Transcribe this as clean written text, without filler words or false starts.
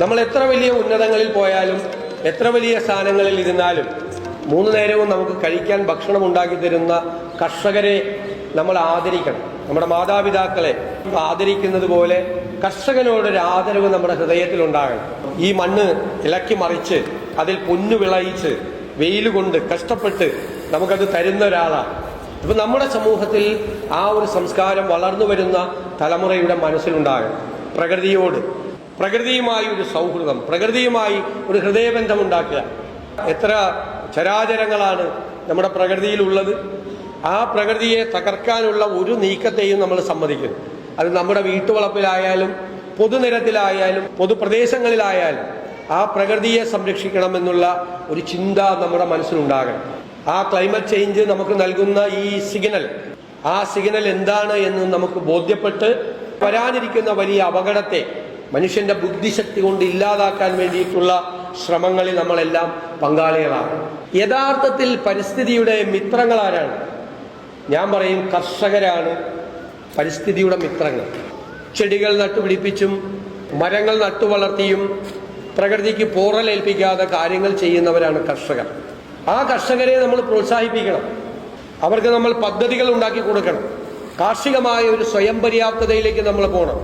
നമ്മൾ എത്ര വലിയ ഉന്നതങ്ങളിൽ പോയാലും എത്ര വലിയ സ്ഥാനങ്ങളിൽ ഇരുന്നാലും 3 നേരവും നമുക്ക് കഴിക്കാൻ ഭക്ഷണം ഉണ്ടാക്കി തരുന്ന കർഷകരെ നമ്മൾ ആദരിക്കണം. നമ്മുടെ മാതാപിതാക്കളെ ആദരിക്കുന്നത് പോലെ കർഷകനോടൊരു ആദരവ് നമ്മുടെ ഹൃദയത്തിലുണ്ടാകണം. ഈ മണ്ണ് ഇളക്കി മറിച്ച് അതിൽ പൊന്നു വിളയിച്ച് വെയിൽ കൊണ്ട് കഷ്ടപ്പെട്ട് നമുക്കത് തരുന്ന ഒരാളാണ്. ഇപ്പം നമ്മുടെ സമൂഹത്തിൽ ആ ഒരു സംസ്കാരം വളർന്നു വരുന്ന തലമുറയുടെ മനസ്സിലുണ്ടാകണം. പ്രകൃതിയുമായി ഒരു സൗഹൃദം, പ്രകൃതിയുമായി ഒരു ഹൃദയബന്ധം ഉണ്ടാക്കുക. എത്ര ചരാചരങ്ങളാണ് നമ്മുടെ പ്രകൃതിയിലുള്ളത്. ആ പ്രകൃതിയെ തകർക്കാനുള്ള ഒരു നീക്കത്തെയും നമ്മൾ സമ്മതിക്കുന്നു. അത് നമ്മുടെ വീട്ടുവളപ്പിലായാലും പൊതുനിരത്തിലായാലും പൊതുപ്രദേശങ്ങളിലായാലും ആ പ്രകൃതിയെ സംരക്ഷിക്കണമെന്നുള്ള ഒരു ചിന്ത നമ്മുടെ മനസ്സിലുണ്ടാകണം. ആ ക്ലൈമറ്റ് ചേഞ്ച് നമുക്ക് നൽകുന്ന ഈ ആ സിഗ്നൽ എന്താണ് എന്ന് നമുക്ക് ബോധ്യപ്പെട്ട് വരാനിരിക്കുന്ന വലിയ അപകടത്തെ മനുഷ്യന്റെ ബുദ്ധിശക്തി കൊണ്ട് ഇല്ലാതാക്കാൻ വേണ്ടിയിട്ടുള്ള ശ്രമങ്ങളിൽ നമ്മളെല്ലാം പങ്കാളികളാണ്. യഥാർത്ഥത്തിൽ പരിസ്ഥിതിയുടെ മിത്രങ്ങൾ ആരാണ്? ഞാൻ പറയും കർഷകരാണ് പരിസ്ഥിതിയുടെ മിത്രങ്ങൾ. ചെടികൾ നട്ടുപിടിപ്പിച്ചും മരങ്ങൾ നട്ടുവളർത്തിയും പ്രകൃതിക്ക് പോറലേൽപ്പിക്കാതെ കാര്യങ്ങൾ ചെയ്യുന്നവരാണ് കർഷകർ. ആ കർഷകരെ നമ്മൾ പ്രോത്സാഹിപ്പിക്കണം. അവർക്ക് നമ്മൾ പദ്ധതികൾ ഉണ്ടാക്കി കൊടുക്കണം. കാർഷികമായ ഒരു സ്വയം പര്യാപ്തതയിലേക്ക് നമ്മൾ പോകണം.